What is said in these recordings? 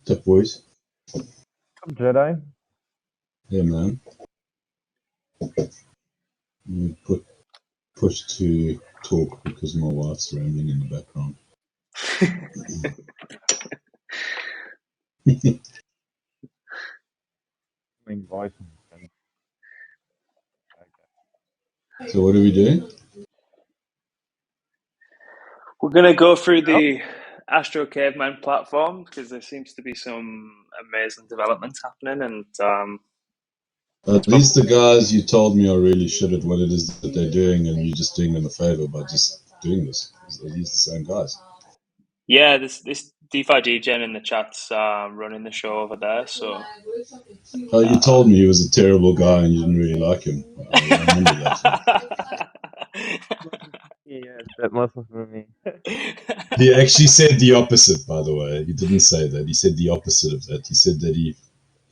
What's up, boys? Jedi. Yeah, man. You push to talk because my wife's rambling in the background. Voice. So what are we doing? We're going to go through the Astrocave platform because there seems to be some amazing developments happening, and At least the guys you told me are really shit at what it is that they're doing, and you're just doing them a favor by just doing this. Are these the same guys? yeah, this DeFi Degen in the chat's running the show over there. So Oh, you told me he was a terrible guy and you didn't really like him. I remember that. Yes, that must have been me. He actually said the opposite, by the way. He didn't say that. He said the opposite of that. He said that he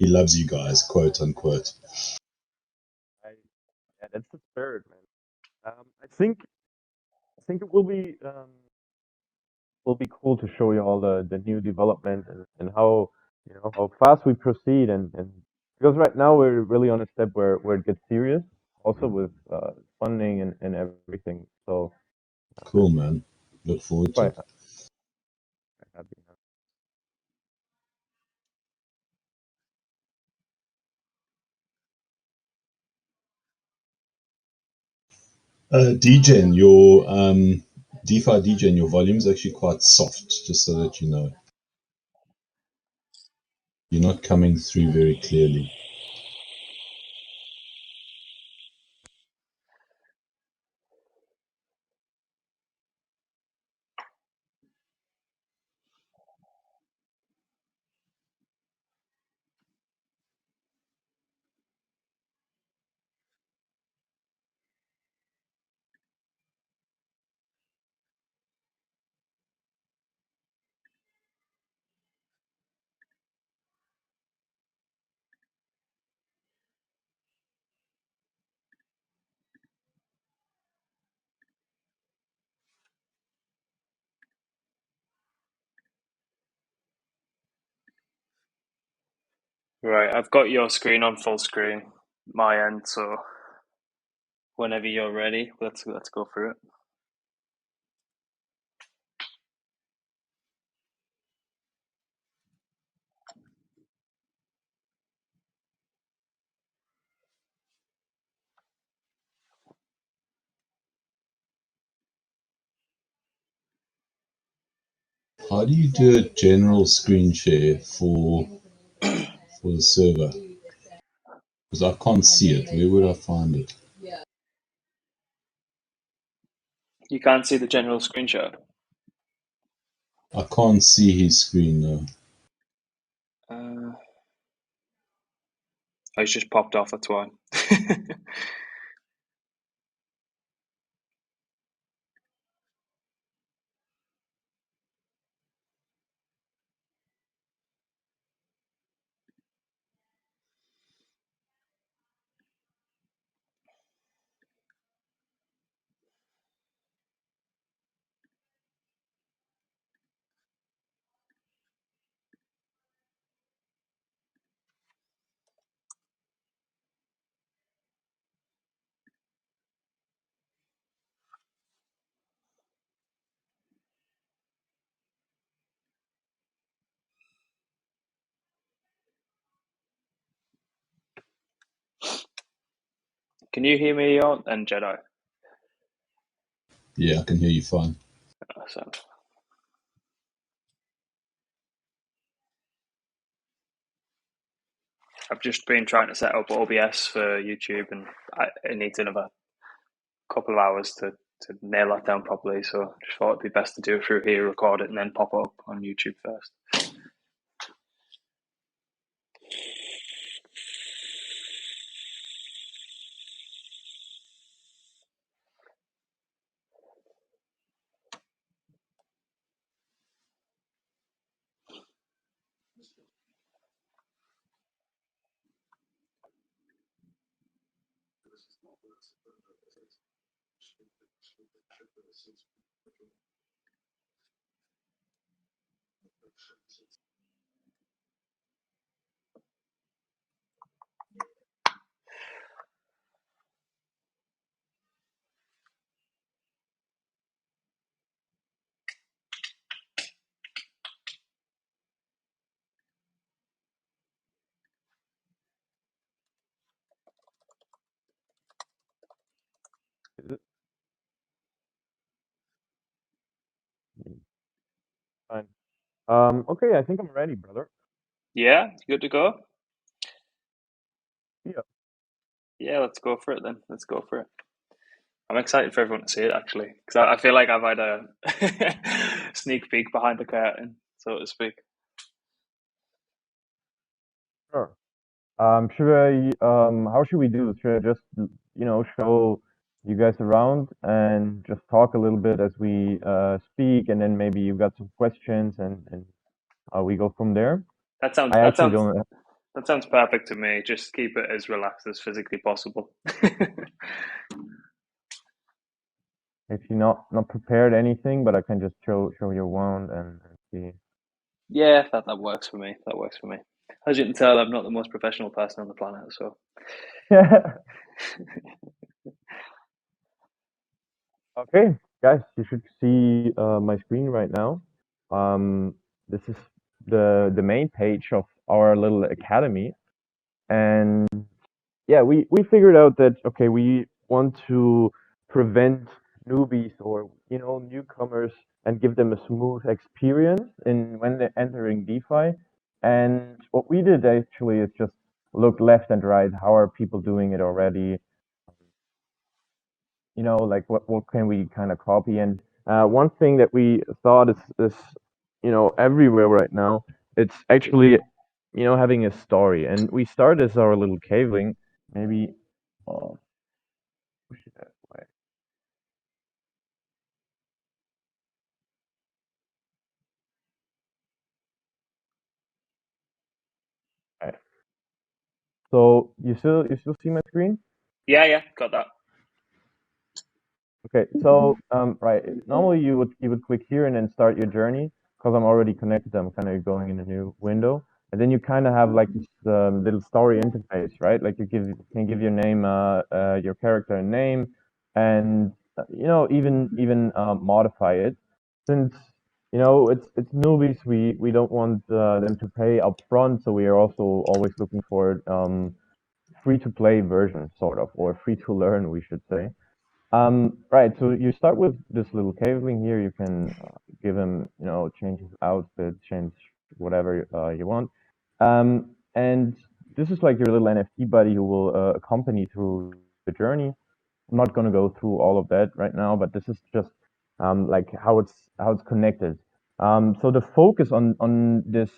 loves you guys, quote unquote. Yeah, that's the spirit, man. I think it will be cool to show you all the new development and how how fast we proceed and because right now we're really on a step where it gets serious, also with funding and everything. So Cool, man. Look forward to quite it. happy. DJing, your DeFi DJing, your volume is actually quite soft, just so that you know. You're not coming through very clearly. right, I've got your screen on full screen, my end. So whenever you're ready, let's go through it. How do you do a general screen share for the server? Because I can't see it. Where would I find it? You can't see the general screenshot. I can't see his screen though. It's just popped off. That's why. Can you hear me and Jedi? Yeah, I can hear you fine. Awesome. I've just been trying to set up OBS for YouTube, and it needs another couple of hours to nail that down properly. So I just thought it'd be best to do it through here, record it, and then pop up on YouTube first. Fine. Okay, I think I'm ready, brother. Yeah, good to go. Yeah. Yeah, let's go for it then. Let's go for it. I'm excited for everyone to see it actually, because I feel like I've had a sneak peek behind the curtain, so to speak. Sure. Should I, how should we do? Should I just, show you guys around and just talk a little bit as we speak, and then maybe you got some questions and we go from there? That sounds I that actually sounds don't, that sounds perfect to me. Just keep it as relaxed as physically possible. if you're not prepared anything, but I can just show you around and see. Yeah, that works for me. That works for me. As you can tell, I'm not the most professional person on the planet, so Okay, guys, you should see my screen right now. This is the main page of our little academy, and yeah, we figured out that okay, we want to prevent newbies or newcomers and give them a smooth experience in when they're entering DeFi. And what we did actually is just look left and right. How are people doing it already? Like what can we kind of copy? And one thing that we thought is everywhere right now. It's actually having a story, and we start as our little caveling. Maybe push it that way. Right. So you still see my screen? yeah, got that. Okay, so right, normally you would click here and then start your journey. Because I'm already connected, I'm kind of going in a new window, and then you kind of have like this little story interface, right? Like can give your name, your character a name, and even modify it. Since it's newbies, we don't want them to pay up front, so we are also always looking for free to play version, sort of, or free to learn, we should say. Right. So you start with this little cabling here. You can give him, change his outfit, change whatever you want. And this is like your little NFT buddy who will accompany through the journey. I'm not going to go through all of that right now, but this is just like how it's connected. So the focus on this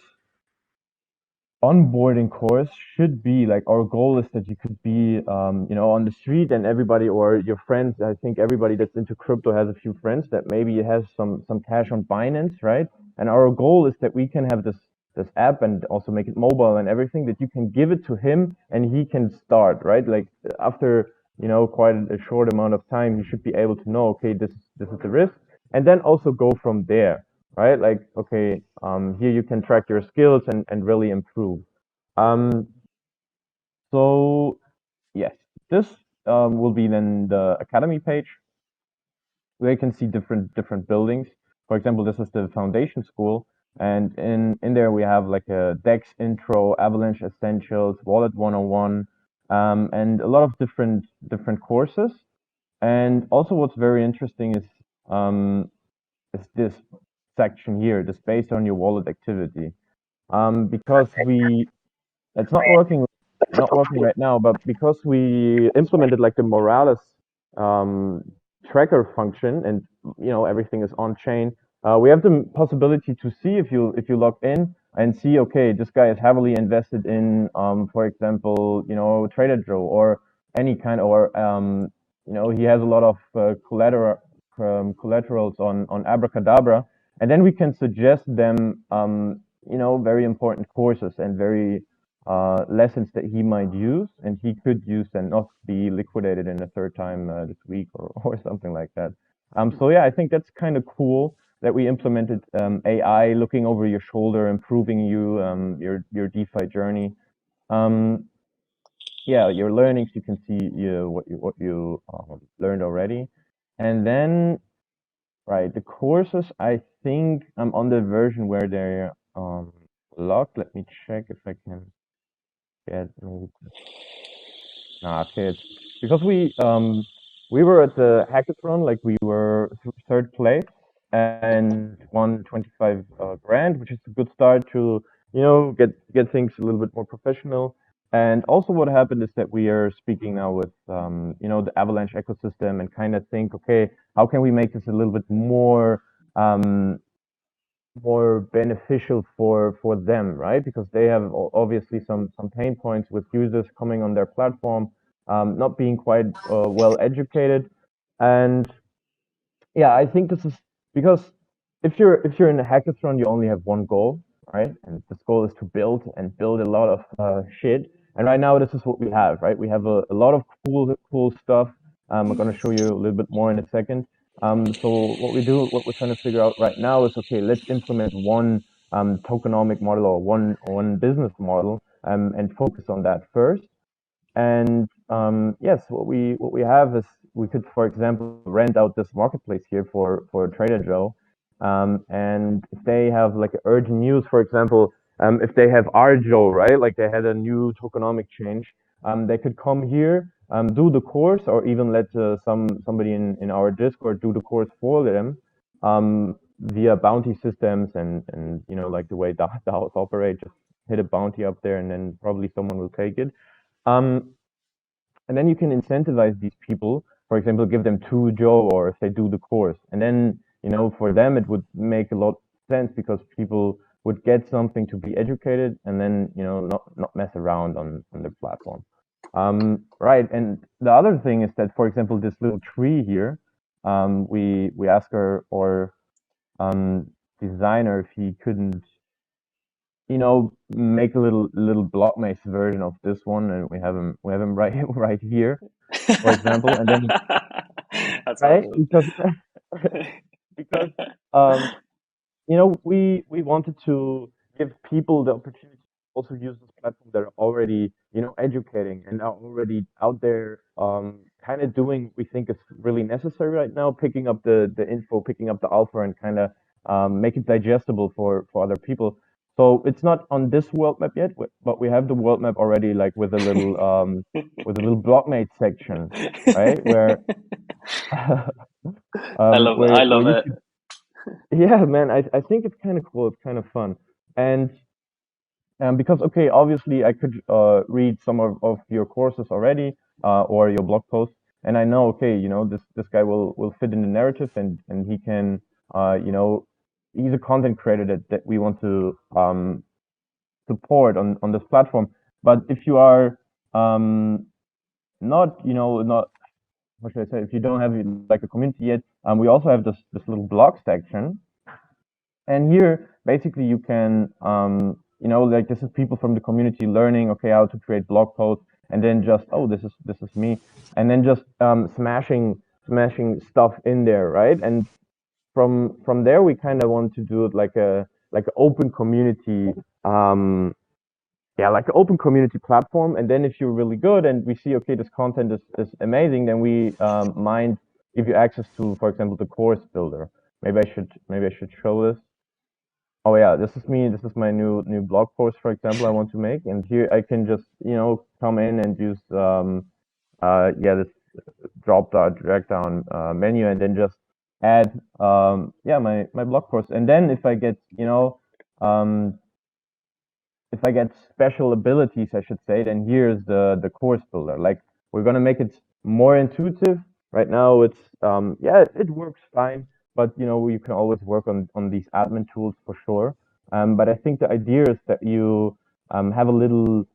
onboarding course should be like our goal is that you could be on the street and everybody or your friends. I think everybody that's into crypto has a few friends that maybe has some cash on Binance, right? And our goal is that we can have this app and also make it mobile and everything, that you can give it to him and he can start, right? Like after quite a short amount of time, he should be able to know, okay, this is the risk, and then also go from there, right? Like, okay, here you can track your skills and really improve. Um, so yes, this will be then the academy page where you can see different buildings. For example, this is the foundation school, and in there we have like a Dex intro, Avalanche essentials, Wallet 101, and a lot of different courses. And also, what's very interesting is this section here, this based on your wallet activity. Because it's not working right now, but because we implemented like the Morales um, tracker function, and everything is on chain, we have the possibility to see if you log in and see, okay, this guy is heavily invested in, for example, Trader Joe or any kind, or he has a lot of collaterals on Abracadabra, and then we can suggest them very important courses and very lessons that he might use and he could use and not be liquidated in a third time this week or something like that. So yeah, I think that's kind of cool that we implemented AI looking over your shoulder, improving your DeFi journey. Um, yeah, your learnings, you can see what you learned already, and then right, the courses, I think I'm on the version where they're locked. Let me check if I can get maybe. Nah, okay, it's because we were at the hackathon, like we were third place, and won 25 grand, which is a good start to get things a little bit more professional. And also, what happened is that we are speaking now with the Avalanche ecosystem and kind of think, okay, how can we make this a little bit um, more beneficial for them, right? Because they have obviously some pain points with users coming on their platform, not being quite well educated, and yeah, I think this is because if you're in a hackathon, you only have one goal, right? And this goal is to build a lot of shit. And right now, this is what we have, right? We have a lot of cool stuff. I'm gonna show you a little bit more in a second. So what we're trying to figure out right now is okay. Let's implement one tokenomic model or one business model, and focus on that first. And yes, what we have is we could, for example, rent out this marketplace here for Trader Joe, and if they have like urgent news, for example, if they have Arjo, right, like they had a new tokenomic change, they could come here, do the course, or even let somebody in our Discord do the course for them, via bounty systems and like the way the house operate, just hit a bounty up there, and then probably someone will take it. Um, and then you can incentivize these people, for example, give them 2 Joe, or if they do the course, and then for them it would make a lot of sense because people would get something to be educated, and then not mess around on the platform. Right. And the other thing is that, for example, this little tree here, we asked our designer if he couldn't make a little blockmates version of this one, and we have him right right here, for example, and then That's right, awesome. because um we wanted to give people the opportunity to also use this platform that are already educating and are already out there, kind of doing what we think is really necessary right now, picking up the info, picking up the alpha, and kind of make it digestible for other people. So it's not on this world map yet, but we have the world map already, like with a little blockmate section, right, where I where love you it. could, yeah, man, I think it's kind of cool. It's kind of fun. And because, okay, obviously I could read some of your courses already, or your blog posts, and I know, okay, this guy will fit in the narrative, and he can, he's a content creator that we want to support on this platform. But if you are not, what should I say, if you don't have like a community yet, we also have this little blog section. And here, basically, you can, like this is people from the community learning, okay, how to create blog posts, and then just, oh, this is me, and then just smashing stuff in there, right? And from there, we kind of want to do it like an open community, yeah, like an open community platform. And then if you're really good, and we see, okay, this content is amazing, then we might give you access to, for example, the course builder. Maybe I should show this. Oh yeah, this is me. This is my new blog post, for example, I want to make, and here I can just come in and use this drag down menu, and then just add my blog post. And then um if I get special abilities, I should say, then here's the course builder. Like, we're gonna make it more intuitive. Right now, it's it works fine, but you can always work on these admin tools for sure. But I think the idea is that you have a little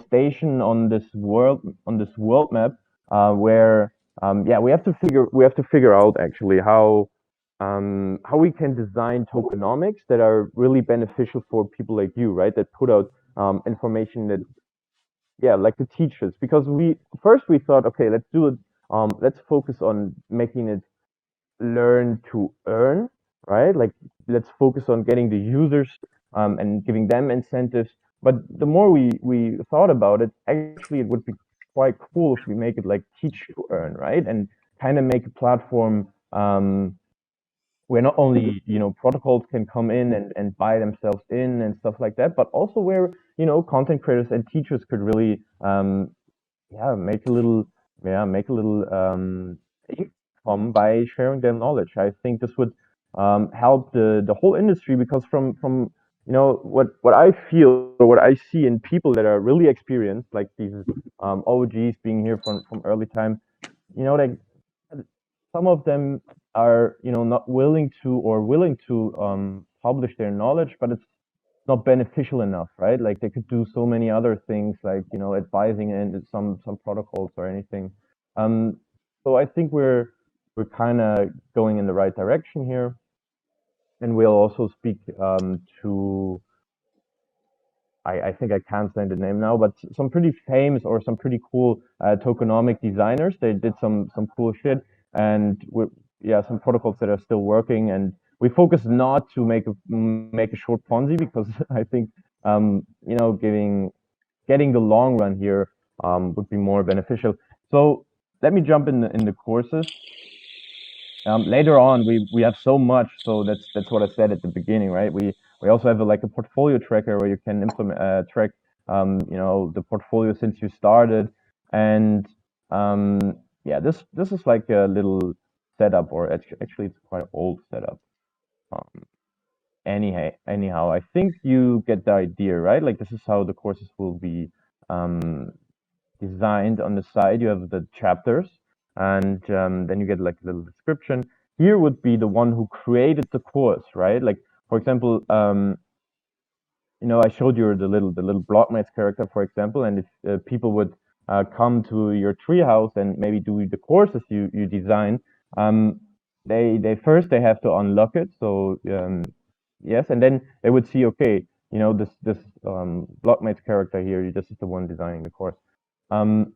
station on this world map, where we have to figure out actually how we can design tokenomics that are really beneficial for people like you, right? That put out information that, yeah, like the teachers. Because we thought, okay, let's do it. Let's focus on making it learn to earn, right? Like, let's focus on getting the users, and giving them incentives. But the more we thought about it, actually, it would be quite cool if we make it like teach to earn, right? And kind of make a platform, where not only protocols can come in and buy themselves in and stuff like that, but also where content creators and teachers could really yeah make a little make a little income by sharing their knowledge. I think this would help the whole industry, because from what I feel or what I see in people that are really experienced, like these OGs being here from early time, like some of them are not willing to, or willing to publish their knowledge, but it's not beneficial enough, right? Like they could do so many other things, like advising in some protocols or anything. Um, so I think we're kind of going in the right direction here, and we'll also speak to. I think I can't say the name now, but some pretty famous or some pretty cool tokenomic designers. They did some cool shit, and yeah, some protocols that are still working. And we focus not to make a short Ponzi, because I think getting the long run here would be more beneficial. So let me jump in the courses. Later on, we have so much, so that's what I said at the beginning, right? We also have like a portfolio tracker where you can implement track the portfolio since you started, and um, yeah, this is like a little setup, or actually it's quite old setup. Um, anyhow, I think you get the idea, right? Like this is how the courses will be um, designed. On the side, you have the chapters, and then you get like a little description. Here would be the one who created the course, right? Like, for example, I showed you the little blockmates character, for example, and if people would come to your treehouse and maybe do the courses you design, um, they have to unlock it. So yes, and then they would see, okay, this blockmates character here, this is the one designing the course. Um,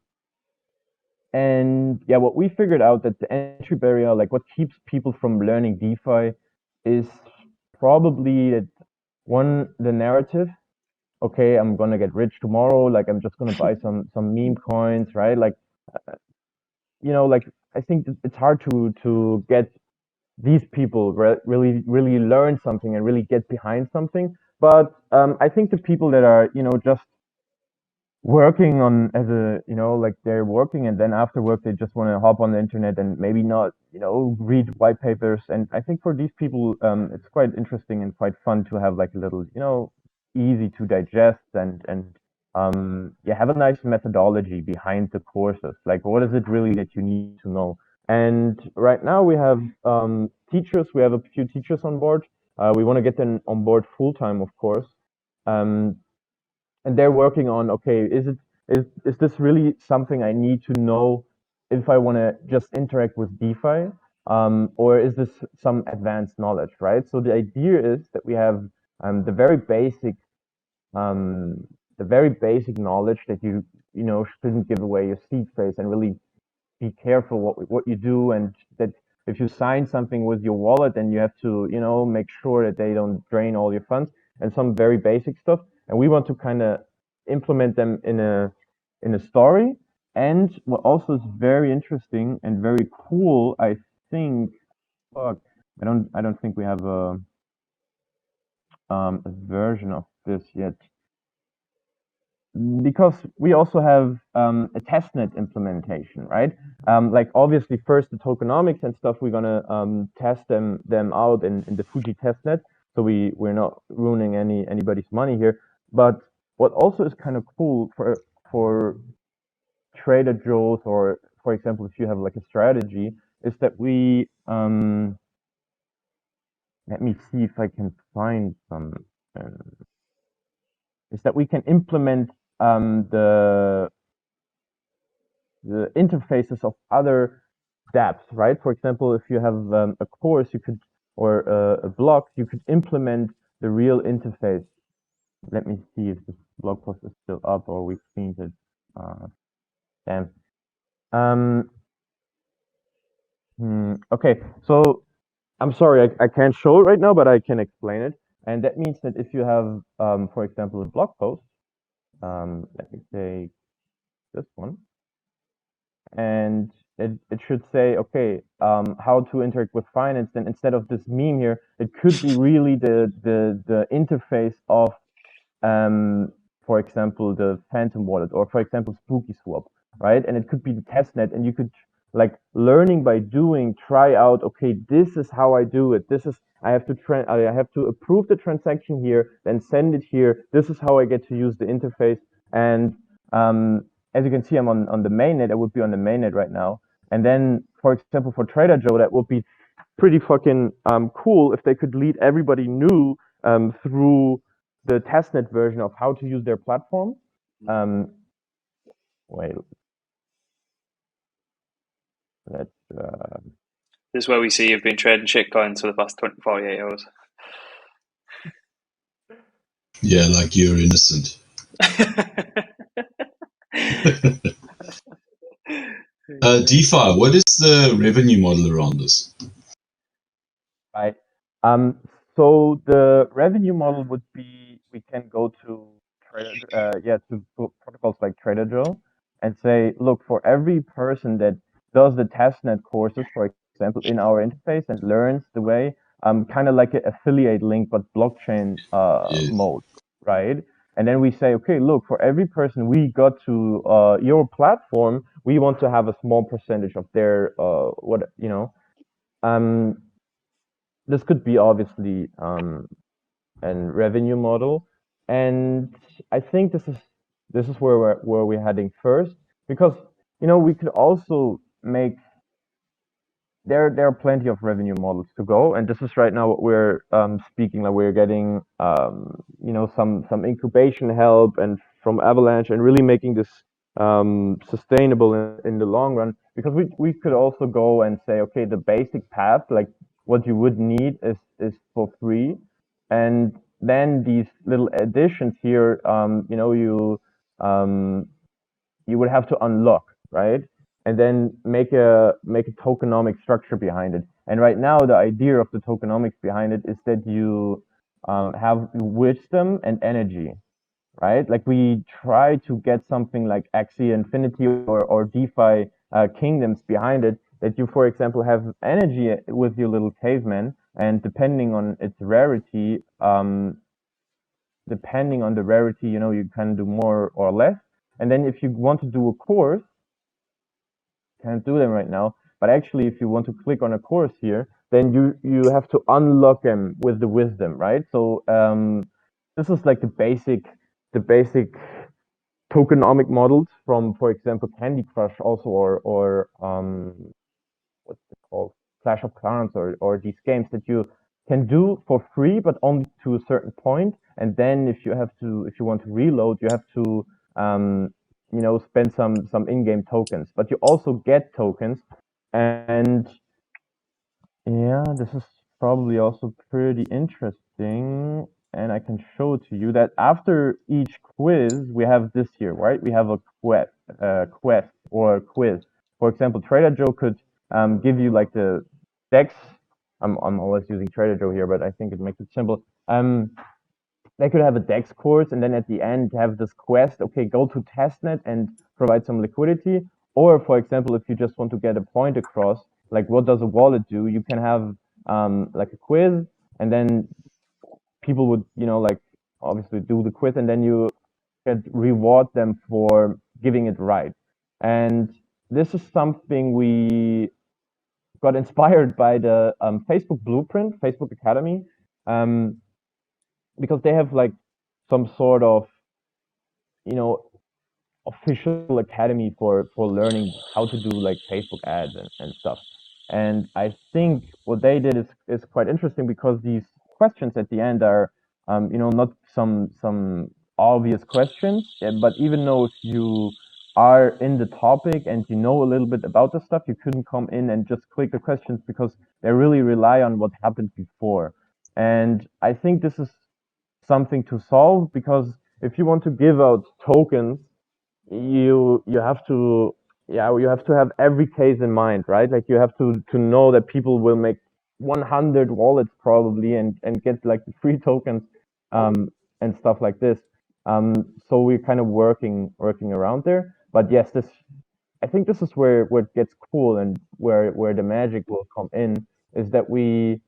and yeah, what we figured out, that the entry barrier, like what keeps people from learning DeFi, is probably that one, the narrative. Okay, I'm gonna get rich tomorrow. Like I'm just gonna buy some meme coins, right? Like like I think it's hard to get these people really learn something and really get behind something. But I think the people that are just working on, as a like they're working, and then after work they just want to hop on the internet and maybe not read white papers. And I think for these people it's quite interesting and quite fun to have like a little easy to digest, and yeah, have a nice methodology behind the courses, like what is it really that you need to know. And right now we have teachers, we have a few teachers on board. We want to get them on board full time, of course. um, and they're working on, okay, is this really something I need to know if I want to just interact with DeFi, or is this some advanced knowledge, right? So the idea is that we have um, the very basic um, the very basic knowledge that you shouldn't give away your seed phrase, and really be careful what you do, and that if you sign something with your wallet, then you have to make sure that they don't drain all your funds, and some very basic stuff. And we want to kind of implement them in a story. And what also is very interesting and very cool, I think, fuck, I don't think we have a version of this yet, because we also have a testnet implementation, right? Like obviously first the tokenomics and stuff, we're gonna test them out in the Fuji testnet, so we're not ruining anybody's money here. But what also is kind of cool for trader Joes, or for example, if you have like a strategy, is that we let me see if I can find some. Um, is that we can implement the interfaces of other dApps, right? For example, if you have a course, you could, or a blog, you could implement the real interface. Let me see if this blog post is still up or we've cleaned it. Damn. Um, okay, so I'm sorry, I can't show it right now, but I can explain it. And that means that if you have, for example, a blog post, let me say this one, and it should say, okay, how to interact with finance. Then instead of this meme here, it could be really the interface of, for example, the Phantom wallet, or for example, Spooky Swap, right? And it could be the testnet, and you could like learning by doing, try out, okay, this is how I do it. This is, I have to approve the transaction here, then send it here. This is how I get to use the interface. And as you can see, I'm on the mainnet. I would be on the mainnet right now. And then, for example, for Trader Joe, that would be pretty fucking cool if they could lead everybody new through the testnet version of how to use their platform. Wait, let's. This is where we see you've been trading shitcoins for the past 48 hours. Yeah, like you're innocent. DeFi, what is the revenue model around this? Right. So the revenue model would be, we can go to protocols like Trader Joe and say, look, for every person that does the testnet courses, for example, in our interface and learns the way, kind of like an affiliate link, but blockchain Yes. mode, right? And then we say, okay, look, for every person we got to your platform, we want to have a small percentage of their this could be obviously an revenue model, and I think this is where we're heading first, because we could also make, there are plenty of revenue models to go, and this is right now what we're speaking, like we're getting some incubation help and from Avalanche, and really making this sustainable in the long run, because we could also go and say, okay, the basic path, like what you would need is for free, and then these little additions here, you would have to unlock, right? And then make a tokenomic structure behind it. And right now, the idea of the tokenomics behind it is that you have wisdom and energy, right? Like we try to get something like Axie Infinity or DeFi kingdoms behind it, that you, for example, have energy with your little caveman, and depending on its rarity, you can do more or less. And then if you want to do a course, can't do them right now, but actually if you want to click on a course here, then you have to unlock them with the wisdom, right? So this is like the basic tokenomic models from, for example, Candy Crush also, or what's it called, Clash of Clans, or these games that you can do for free, but only to a certain point. And then if you want to reload, you have to spend some in-game tokens. But you also get tokens, and yeah, this is probably also pretty interesting. And I can show to you that after each quiz, we have this here, right? We have a quest or a quiz. For example, Trader Joe could give you like the DEX. I'm always using Trader Joe here, but I think it makes it simple. They could have a DEX course, and then at the end have this quest. Okay, go to testnet and provide some liquidity. Or, for example, if you just want to get a point across, like what does a wallet do? You can have like a quiz, and then people would, like obviously do the quiz, and then you could reward them for giving it right. And this is something we got inspired by the Facebook Blueprint, Facebook Academy, because they have like some sort of, official academy for learning how to do like Facebook ads and stuff. And I think what they did is quite interesting, because these questions at the end are not some obvious questions, but even though if you are in the topic and you know a little bit about the stuff, you couldn't come in and just click the questions, because they really rely on what happened before. And I think this is something to solve, because if you want to give out tokens, you have to, you have to have every case in mind, right? Like you have to know that people will make 100 wallets probably, and get like the free tokens and stuff like this. So we're kind of working around there. But yes, I think this is where it gets cool, and where the magic will come in, is that we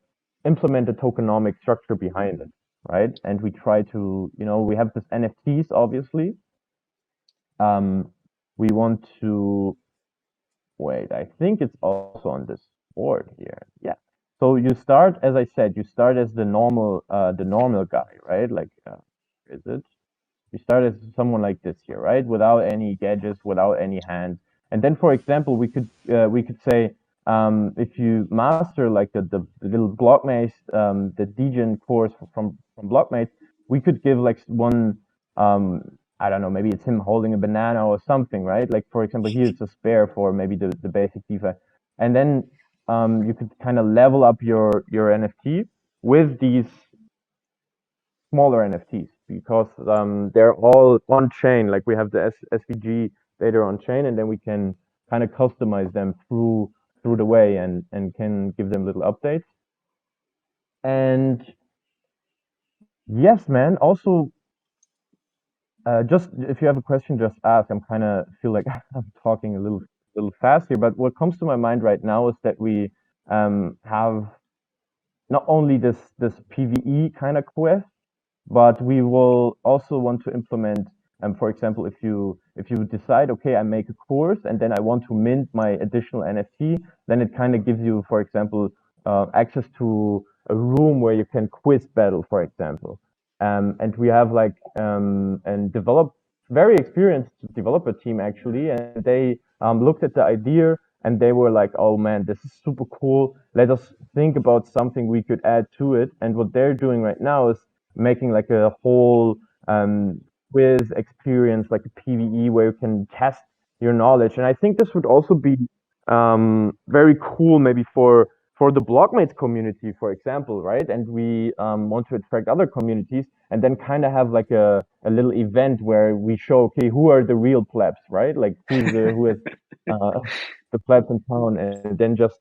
implement a tokenomic structure behind it, right? And we try to, we have this NFTs, obviously. We want to Wait, I think it's also on this board here. Yeah. So you start, as I said, you start as the normal guy, right? Like, is it? We start as someone like this here, right? Without any gadgets, without any hands. And then, for example, we could say if you master like the little blockmates, the degen course from blockmates, we could give like one I don't know, maybe it's him holding a banana or something, right? Like for example, here's a spare for maybe the basic DeFi, and then you could kind of level up your NFT with these smaller NFTs because they're all on chain. Like we have the SVG data on chain, and then we can kind of customize them through the way and can give them little updates. And yes, man. Also, just if you have a question, just ask. I'm kind of feel like I'm talking a little fast here, but what comes to my mind right now is that we have not only this PVE kind of quest, but we will also want to implement for example, if you decide, okay, I make a course and then I want to mint my additional NFT, then it kind of gives you, for example, access to a room where you can quiz battle, for example. And we have like and develop very experienced developer team actually, and they looked at the idea and they were like, oh man, this is super cool, let us think about something we could add to it. And what they're doing right now is making like a whole quiz experience, like a PVE where you can test your knowledge. And I think this would also be very cool, maybe for the blockmates community, for example, right? And we want to attract other communities, and then kind of have like a little event where we show, okay, who are the real plebs, right? Like who is uh, the plebs in town, and then just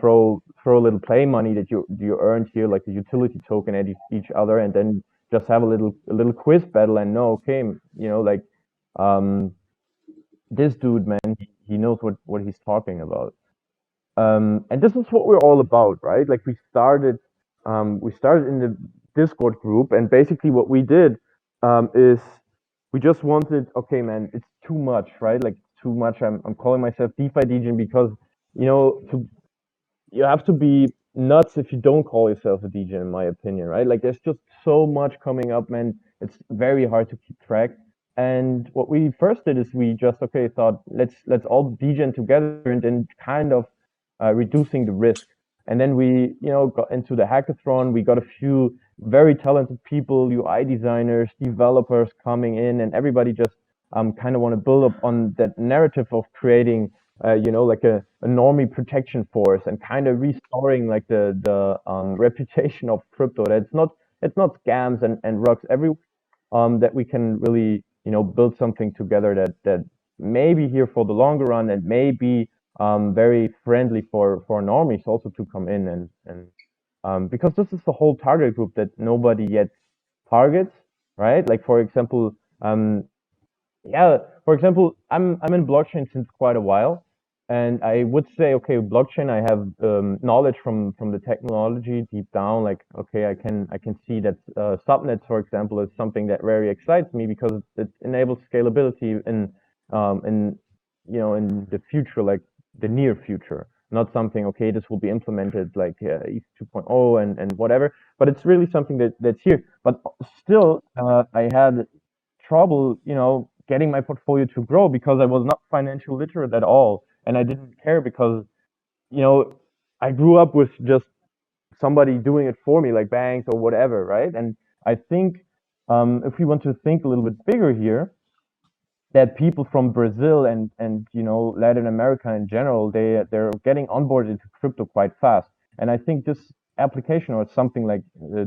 throw a little play money that you earned here, like a utility token at each other, and then just have a little quiz battle and know, okay, like um, this dude, man, he knows what he's talking about. And this is what we're all about, right? Like we started in the Discord group, and basically what we did is we just wanted, okay, man, it's too much, right? Like too much. I'm calling myself DeFi DJ because to you have to be nuts if you don't call yourself a DJ, in my opinion, right? Like there's just so much coming up, man. It's very hard to keep track. And what we first did is we just thought let's all DJ together and then kind of reducing the risk. And then we got into the hackathon. We got a few very talented people, UI designers, developers coming in, and everybody just kind of want to build up on that narrative of creating like a normie protection force and kind of restoring like the reputation of crypto. That it's not scams and rugs every that we can really build something together that may be here for the longer run and may be very friendly for normies also to come in and because this is the whole target group that nobody yet targets, right? Like for example, yeah, for example, I'm in blockchain since quite a while, and I would say, okay, blockchain, I have knowledge from the technology deep down. Like, okay, I can see that subnets, for example, is something that very excites me because it enables scalability in in the future, like the near future. Not something, okay, this will be implemented like ETH 2.0 and whatever, but it's really something that's here. But still, I had trouble, getting my portfolio to grow because I was not financial literate at all, and I didn't care because you know I grew up with just somebody doing it for me, like banks or whatever, right? And I think if we want to think a little bit bigger here, that people from Brazil and Latin America in general, they're getting onboarded into crypto quite fast, and I think this application or something like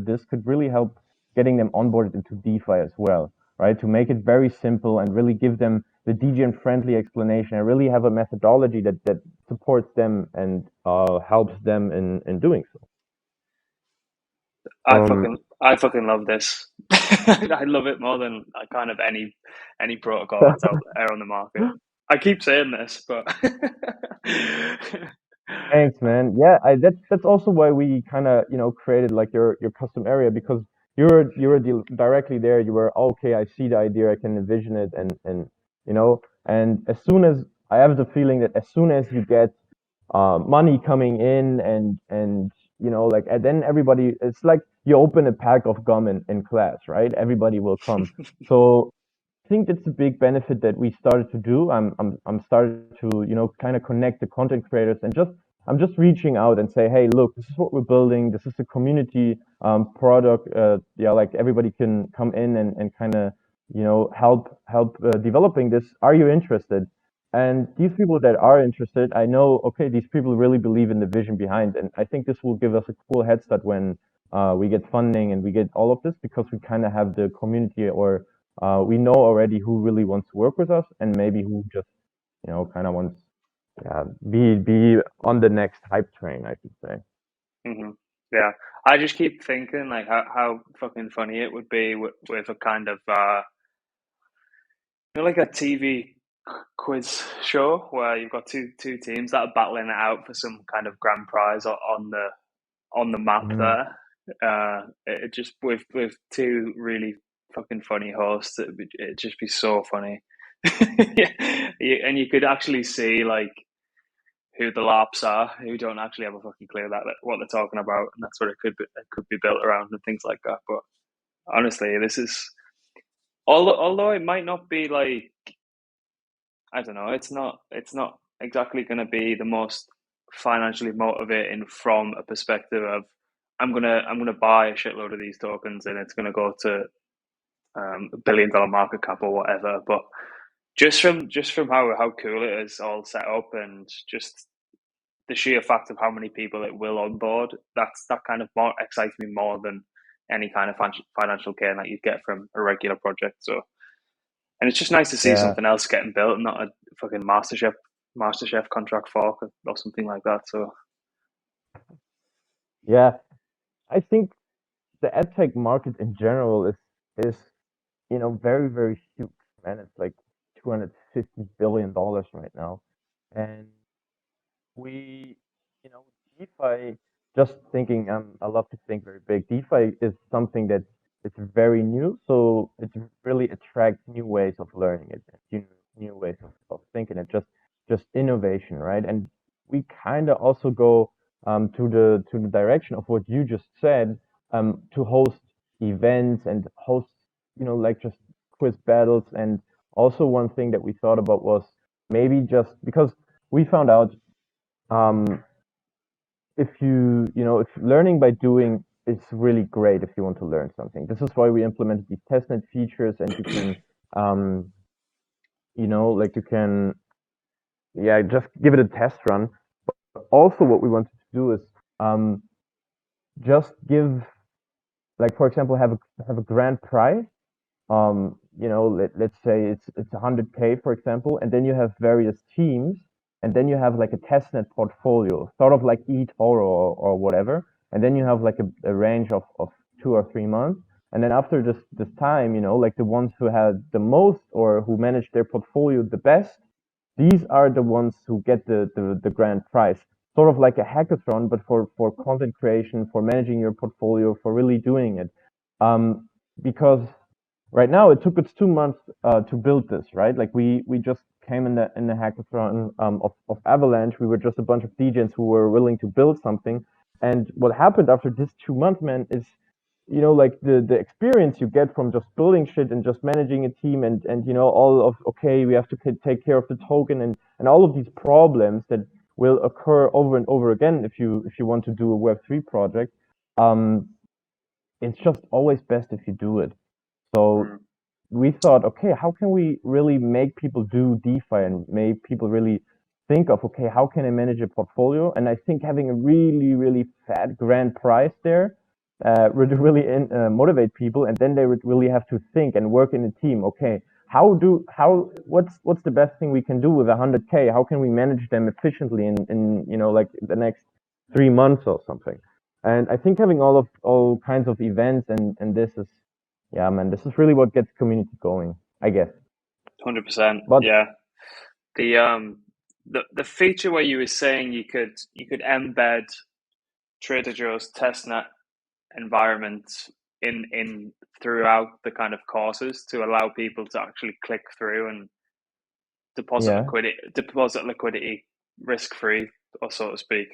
this could really help getting them onboarded into DeFi as well, right? To make it very simple and really give them the DGen friendly explanation and really have a methodology that supports them and helps them in doing so. I Um, fucking love this. I love it more than kind of any protocol that's out there on the market. I keep saying this, but Thanks, man. Yeah, that's also why we kind of created like your custom area because you were directly there. You were okay. I see the idea. I can envision it, and and as soon as I have the feeling that as soon as you get money coming in and like, and then everybody, it's like you open a pack of gum in class, right? Everybody will come. So I think it's a big benefit that we started to do. I'm started to kind of connect the content creators, and just I'm just reaching out and say, hey, look, this is what we're building. This is a community product. Yeah, like everybody can come in and kind of help developing this. Are you interested? And these people that are interested, I know, okay, these people really believe in the vision behind, and I think this will give us a cool head start when we get funding and we get all of this, because we kind of have the community, or we know already who really wants to work with us, and maybe who just kind of wants be on the next hype train, I should say. Hmm. Yeah, I just keep thinking like how fucking funny it would be with a kind of like a TV quiz show where you've got two teams that are battling it out for some kind of grand prize on the map Mm. there. It just with two really fucking funny hosts, it'd just be so funny. Yeah, and you could actually see like who the LARPs are, who don't actually have a fucking clue that what they're talking about, and that's what it could be built around and things like that. But honestly, this is although it might not be like, I don't know, it's not exactly going to be the most financially motivating from a perspective of I'm gonna buy a shitload of these tokens and it's gonna go to $1 billion market cap or whatever. But just from how cool it is all set up, and just the sheer fact of how many people it will onboard, that kind of more excites me more than any kind of financial gain that you get from a regular project. So, and it's just nice to see Yeah, something else getting built, and not a fucking MasterChef contract fork or something like that. So, yeah. I think the edtech market in general is very, very huge, man. It's like $250 billion right now, and we, you know, DeFi, just thinking, I love to think very big. DeFi is something that it's very new, so it really attracts new ways of learning it, new ways of thinking it, just innovation, right? And we kind of also go to the direction of what you just said, to host events and host, like just quiz battles. And also one thing that we thought about was maybe just because we found out, um, if if learning by doing is really great if you want to learn something. This is why we implemented these testnet features, and you can, um, like you can, yeah, just give it a test run. But also, what we wanted to do is um, just give, like, for example, have a grand prize. Let's say it's 100K, for example, and then you have various teams, and then you have like a testnet portfolio, sort of like eToro or whatever, and then you have like a range of 2 or 3 months, and then after this time, like the ones who had the most or who managed their portfolio the best, these are the ones who get the grand prize. Sort of like a hackathon, but for content creation, for managing your portfolio, for really doing it. Because right now it took us 2 months to build this, right? Like we just came in the hackathon of Avalanche. We were just a bunch of DJs who were willing to build something. And what happened after this 2 months, man, is like the experience you get from just building shit and just managing a team, and all of, okay, we have to take care of the token, and all of these problems that will occur over and over again if you want to do a Web3 project. Um, it's just always best if you do it. So mm, we thought, okay, how can we really make people do DeFi and make people really think of, okay, how can I manage a portfolio? And I think having a really, really fat grand prize there would really motivate people, and then they would really have to think and work in a team. Okay, what's the best thing we can do with 100K? How can we manage them efficiently in like the next 3 months or something? And I think having all kinds of events and this is, yeah, man, this is really what gets community going, I guess. 100%. But Yeah. The feature where you were saying you could embed Trader Joe's testnet environment in throughout the kind of courses to allow people to actually click through and deposit Yeah. liquidity risk free, or so to speak.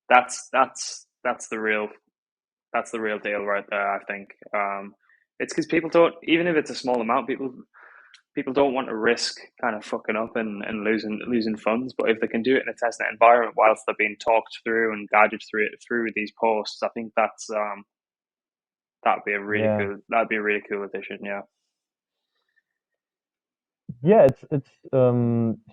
That's the real deal right there. I think it's because people don't, even if it's a small amount, people don't want to risk kind of fucking up and losing funds. But if they can do it in a testnet environment whilst they're being talked through and guided through these posts, I think that'd be a really cool addition. Yeah. Yeah, it's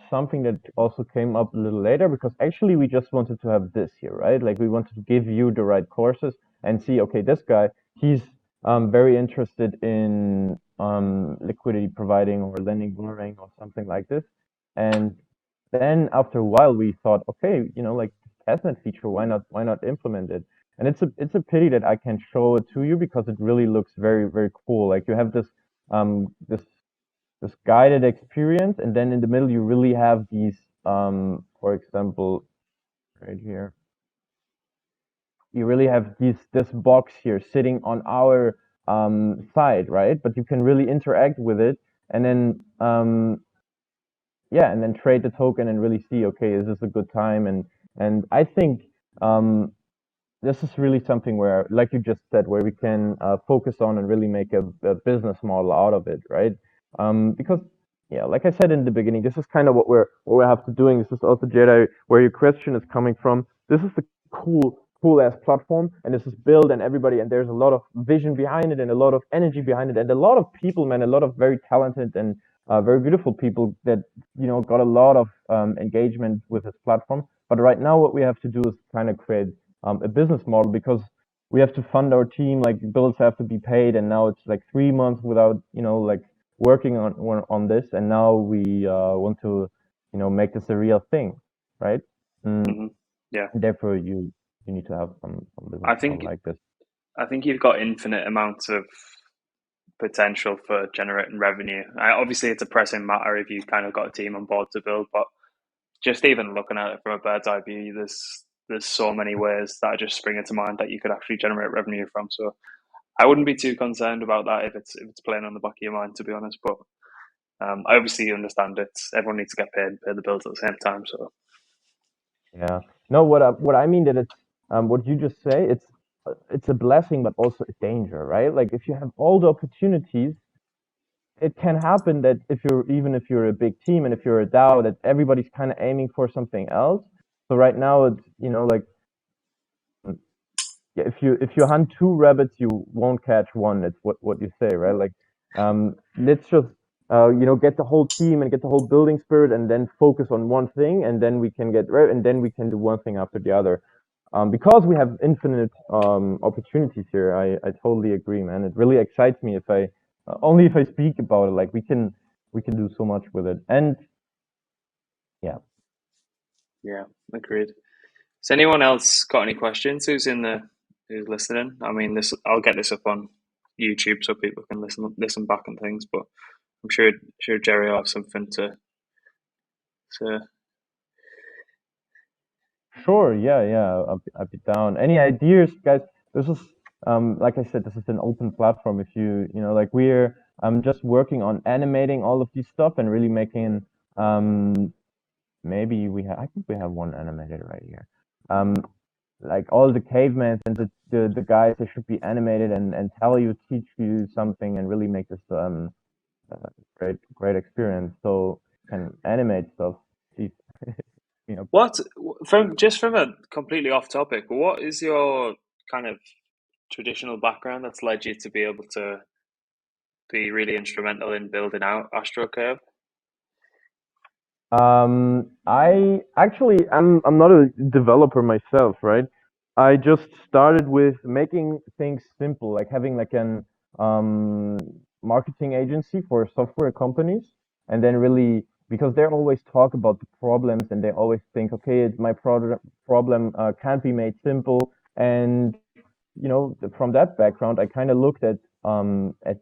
something that also came up a little later, because actually we just wanted to have this here, right? Like we wanted to give you the right courses and see, okay, this guy, he's very interested in liquidity providing or lending borrowing or something like this. And then after a while we thought, okay, like testnet feature, why not implement it? And it's a pity that I can show it to you, because it really looks very, very cool. Like you have this guided experience, and then in the middle you really have these for example, right here, you really have this box here sitting on our side, right? But you can really interact with it, and then yeah, and then trade the token and really see, okay, is this a good time? And I think this is really something where, like you just said, where we can focus on and really make a business model out of it, right? Because yeah, like I said in the beginning, this is kind of what we have to doing. This is also, Jedi, where your question is coming from. This is the cool ass platform, and this is built, and everybody, and there's a lot of vision behind it, and a lot of energy behind it, and a lot of people, man, a lot of very talented and very beautiful people that got a lot of engagement with this platform. But right now, what we have to do is kind of create a business model, because we have to fund our team, like bills have to be paid, and now it's like 3 months without like working on this, and now we want to make this a real thing, right? Mm-hmm. Yeah. Therefore you need to have some business I think model like this. I think you've got infinite amounts of potential for generating revenue. Obviously, it's a pressing matter if you've kind of got a team on board to build, but just even looking at it from a bird's eye view, there's so many ways that are just springing to mind that you could actually generate revenue from. So I wouldn't be too concerned about that if it's playing on the back of your mind, to be honest. But I obviously understand everyone needs to get paid and pay the bills at the same time. So Yeah. No, what I mean that it's what you just say, it's a blessing but also a danger, right? Like if you have all the opportunities, it can happen that if you're a big team and if you're a DAO, that everybody's kind of aiming for something else. So right now it's like, yeah, if you hunt two rabbits, you won't catch one. It's what you say, right? Like let's just get the whole team and get the whole building spirit, and then focus on one thing, and then we can and then we can do one thing after the other. Because we have infinite opportunities here, I totally agree, man. It really excites me if I only if I speak about it. Like we can do so much with it, and yeah. yeah, agreed. Has anyone else got any questions? Who's listening? I mean, I'll get this up on YouTube so people can listen back and things. But I'm sure Jerry will have something to. Sure, yeah. I'll be down. Any ideas, guys? This is like I said, this is an open platform. If like we're just working on animating all of this stuff and really making maybe I think we have one animated right here. Like all the cavemen and the guys, they should be animated and teach you something, and really make this great experience. So can animate stuff. Jeez. What from a completely off topic? What is your kind of traditional background that's led you to be able to be really instrumental in building out Astrocave? I'm not a developer myself, right? I just started with making things simple, like having like an um marketing agency for software companies, and then really, because they always talk about the problems, and they always think, okay, my problem can't be made simple. And from that background, I kind of looked at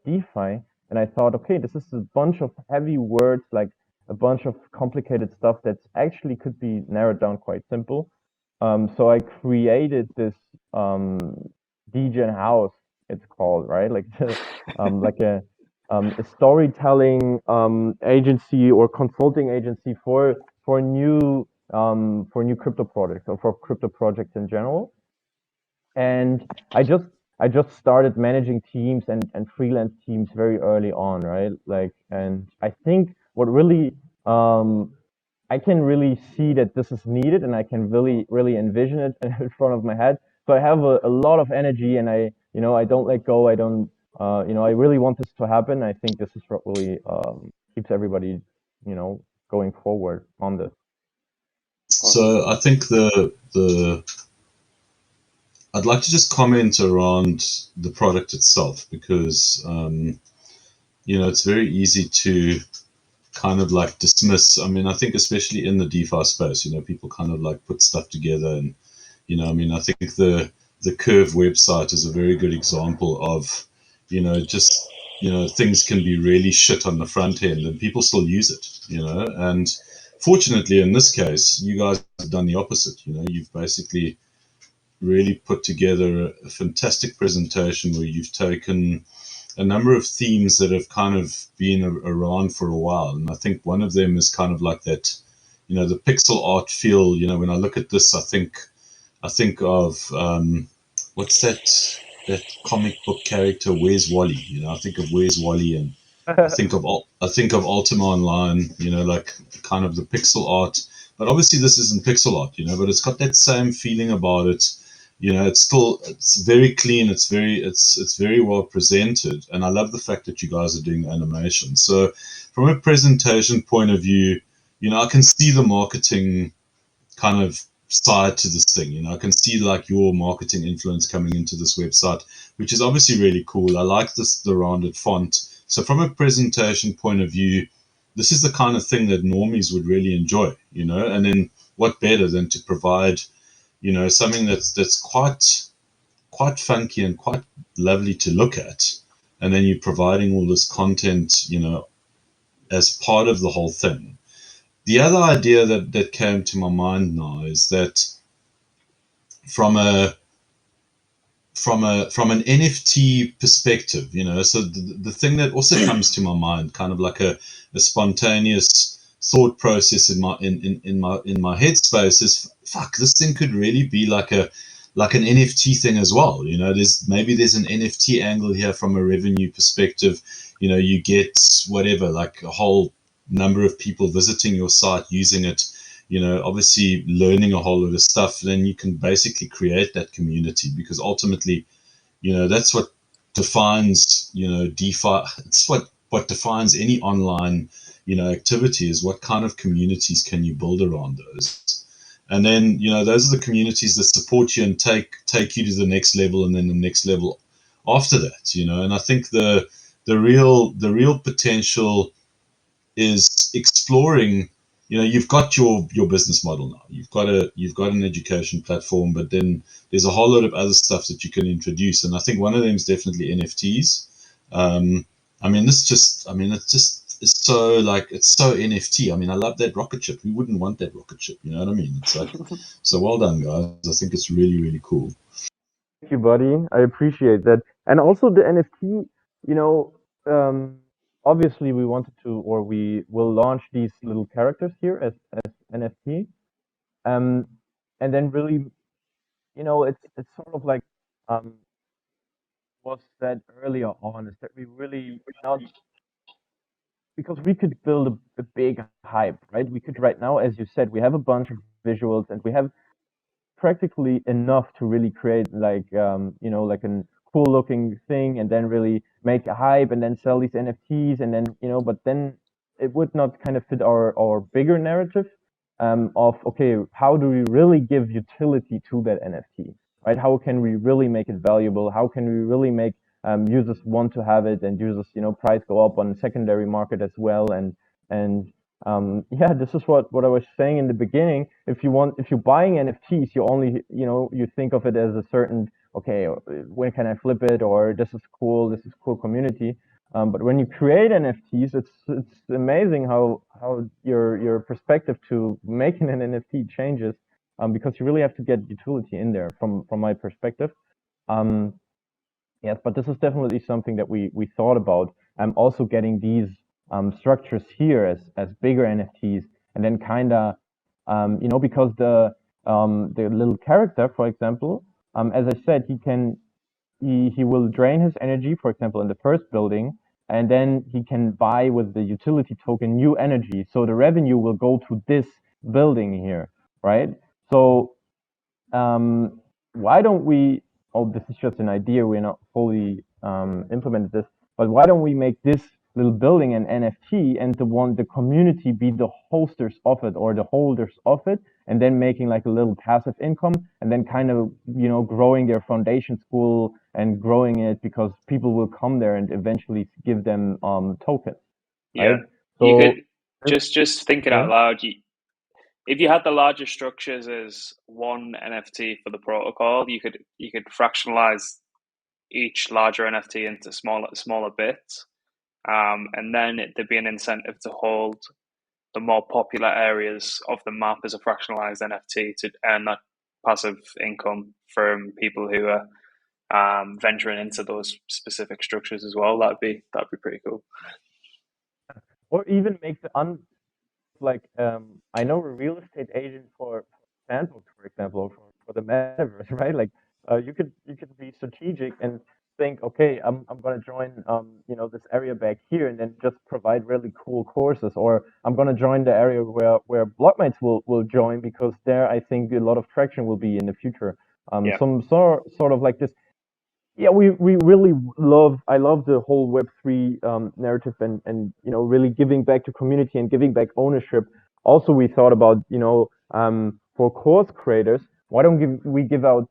DeFi, and I thought, okay, this is a bunch of heavy words, like a bunch of complicated stuff that actually could be narrowed down quite simple. So I created this Degen house, it's called, right? Like like a storytelling agency or consulting agency for new crypto projects or for crypto projects in general. And I just started managing teams and freelance teams very early on, right? Like, and I think what really I can really see that this is needed, and I can really envision it in front of my head. So I have a lot of energy, and I don't let go. I don't I really want this to happen. I think this is what really keeps everybody going forward on this. So I think I'd like to just comment around the product itself because it's very easy to kind of like dismiss. I mean, I think especially in the DeFi space, people kind of like put stuff together, and I think the Curve website is a very good example of just things can be really shit on the front end, and people still use it, and fortunately in this case, you guys have done the opposite. You've basically really put together a fantastic presentation where you've taken a number of themes that have kind of been around for a while. And I think one of them is kind of like that, the pixel art feel. When I look at this, I think of what's that comic book character, Where's Wally? I think of Where's Wally, and I think of Ultima Online, like kind of the pixel art. But obviously this isn't pixel art, but it's got that same feeling about it. It's very clean. It's very well presented, and I love the fact that you guys are doing animation. So, from a presentation point of view, I can see the marketing kind of side to this thing. I can see like your marketing influence coming into this website, which is obviously really cool. I like the rounded font. So, from a presentation point of view, this is the kind of thing that normies would really enjoy. And then what better than to provide something that's quite funky and quite lovely to look at, and then you're providing all this content, as part of the whole thing. The other idea that came to my mind now is that from an NFT perspective, so the thing that also comes to my mind, kind of like a spontaneous thought process in my headspace is, fuck, this thing could really be like an NFT thing as well. There's an NFT angle here from a revenue perspective. You get whatever, like a whole number of people visiting your site, using it, obviously learning a whole lot of stuff. Then you can basically create that community, because ultimately, that's what defines, DeFi. It's what defines any online, activity, is what kind of communities can you build around those. And then, those are the communities that support you and take you to the next level, and then the next level after that, and I think the real potential is exploring. You've got your business model now. You've got an education platform, but then there's a whole lot of other stuff that you can introduce, and I think one of them is definitely NFTs. It's so NFT. I mean, I love that rocket ship. Who wouldn't want that rocket ship? You know what I mean? It's like, so well done, guys. I think it's really, really cool. Thank you, buddy. I appreciate that. And also the NFT, you know, um, obviously we wanted to, or we will launch these little characters here as NFT. Um, and then really, it's sort of like um, was said earlier on, is that we really not, because we could build a big hype, right? We could right now, as you said, we have a bunch of visuals, and we have practically enough to really create like like a cool looking thing, and then really make a hype, and then sell these NFTs, and then but then it would not kind of fit our bigger narrative of, okay, how do we really give utility to that NFT, right? How can we really make it valuable? How can we really make users want to have it, and users price go up on the secondary market as well, and yeah, this is what I was saying in the beginning. If you're buying NFTs, you only, you think of it as a certain, okay, when can I flip it? Or this is cool community. But when you create NFTs, it's amazing how your perspective to making an NFT changes, because you really have to get utility in there from my perspective. Um, Yes, but this is definitely something that we thought about. Also getting these structures here as bigger NFTs, and then kind of because the little character, for example, as I said, he will drain his energy, for example, in the first building, and then he can buy with the utility token new energy. So the revenue will go to this building here, right? So why don't we? Oh, this is just an idea. We're not fully implemented this, but why don't we make this little building an NFT and the community be the hosters of it or the holders of it, and then making like a little passive income, and then kind of growing their foundation school and growing it because people will come there and eventually give them tokens, Yeah, right? you So could just thinking yeah. out loud. If you had the larger structures as one NFT for the protocol, you could fractionalize each larger NFT into smaller bits, and then there'd be an incentive to hold the more popular areas of the map as a fractionalized NFT to earn that passive income from people who are venturing into those specific structures as well. That'd be pretty cool. Or even make the like I know a real estate agent for sandbox, for example, or for the metaverse, right? Like you could be strategic and think, okay, I'm gonna join this area back here and then just provide really cool courses, or I'm gonna join the area where blockmates will join because there I think a lot of traction will be in the future. Yeah, Some sort of like this. Yeah, we really I love the whole Web3 narrative and really giving back to community and giving back ownership. Also, we thought about for course creators, why don't we give out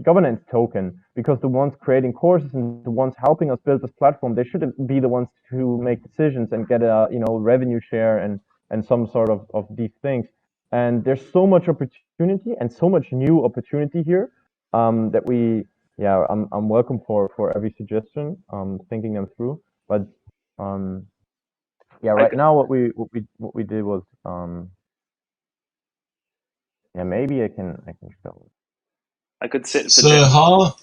governance token, because the ones creating courses and the ones helping us build this platform, they shouldn't be the ones to make decisions and get a revenue share and some sort of these things. And there's so much opportunity and so much new opportunity here that we yeah, I'm welcome for every suggestion, thinking them through. But um, yeah, I right could now what we did was yeah, maybe I can show it. I could sit for So how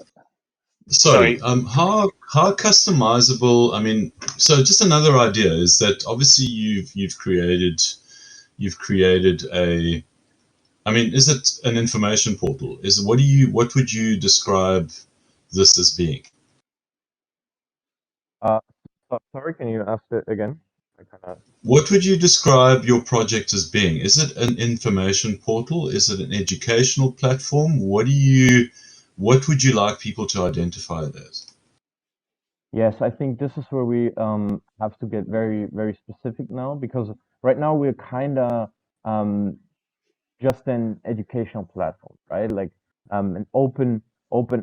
sorry. how customizable? I mean, so just another idea is that obviously you've created a. I mean, is it an information portal? What would you describe this as being? Uh, sorry, can you ask it again? I kind of What would you describe your project as being? Is it an information portal? Is it an educational platform? What would you like people to identify it as? yes, I think this is where we have to get very very specific now, because right now we're kind of um just an educational platform, right? Like an open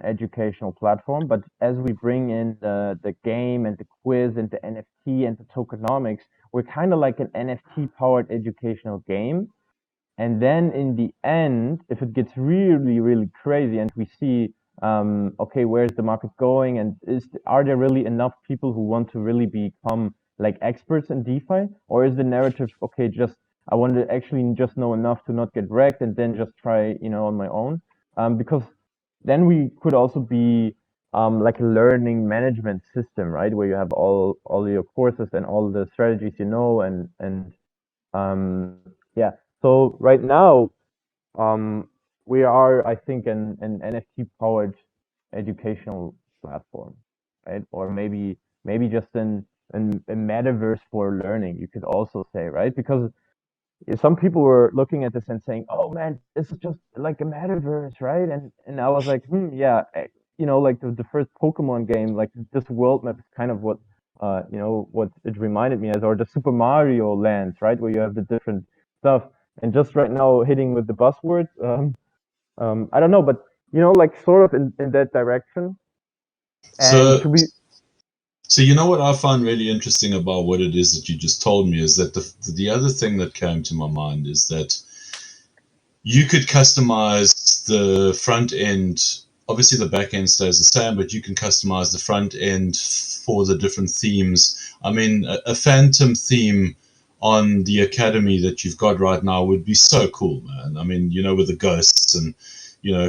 educational platform. But as we bring in the game and the quiz and the NFT and the tokenomics, we're kind of like an NFT powered educational game. And then in the end, if it gets really, really crazy and we see, okay, where's the market going, and are there really enough people who want to really become like experts in DeFi, or is the narrative, okay, just I want to actually just know enough to not get wrecked and then just try, on my own, because then we could also be like a learning management system, right, where you have all your courses and all the strategies, and yeah. So right now, um, we are, I think, an NFT powered educational platform, right? Or maybe just a metaverse for learning, you could also say, right? Because some people were looking at this and saying, "Oh man, this is just like a metaverse, right?" And I was like, yeah, like the first Pokemon game, like this world map is kind of what it reminded me as, or the Super Mario lands, right, where you have the different stuff. And just right now, hitting with the buzzwords, I don't know, but like sort of in that direction. And So to be So you know what I find really interesting about what it is that you just told me is that the other thing that came to my mind is that you could customize the front end. Obviously, the back end stays the same, but you can customize the front end for the different themes. I mean, a phantom theme on the academy that you've got right now would be so cool, man. I mean, with the ghosts and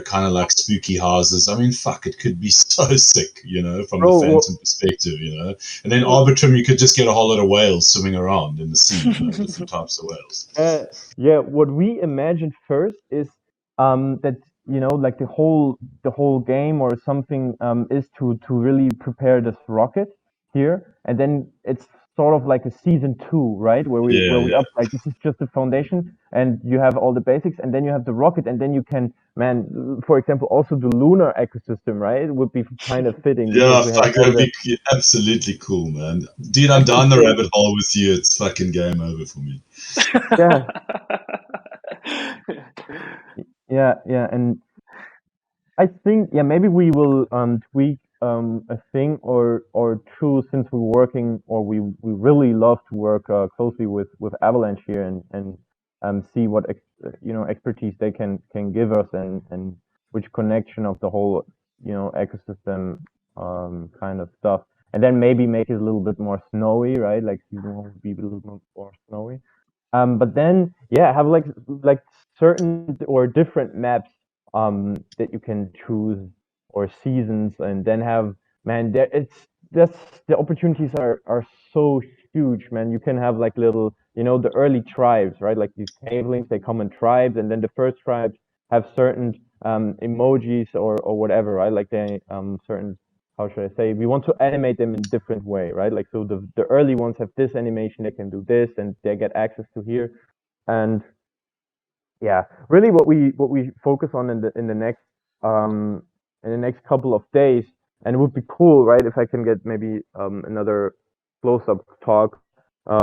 kind of like spooky houses. I mean, fuck, it could be so sick, from the Bro, phantom perspective, And then Arbitrum, you could just get a whole lot of whales swimming around in the sea, different types of whales. yeah, what we imagined first is that like the whole game or something is to really prepare this rocket here, and then it's sort of like a season two, right? Where we Yeah, where we yeah. up like this is just the foundation, and you have all the basics, and then you have the rocket, and then you can, man, for example, also the lunar ecosystem, right? It would be kind of fitting because Yeah, we have fuck, all that'd the be absolutely cool, man. Dude, I'm down the rabbit hole with you. It's fucking game over for me. yeah, yeah, and I think, yeah, maybe we will tweak a thing or two, since we're working, or we really love to work closely with Avalanche here, and see what expertise they can give us, and which connection of the whole ecosystem kind of stuff, and then maybe make it a little bit more snowy, right? Like season one would be a little bit more snowy. But then, yeah, have like certain or different maps that you can choose, or seasons, and then have, man, that's the opportunities are so huge, man. You can have like little, the early tribes, right? Like these cavelings, they come in tribes, and then the first tribes have certain emojis or whatever, right? Like they certain, how should I say, we want to animate them in different way, right? Like, so the early ones have this animation, they can do this, and they get access to here. And yeah, really what we focus on um in the next couple of days, and it would be cool, right, if I can get maybe another close up talk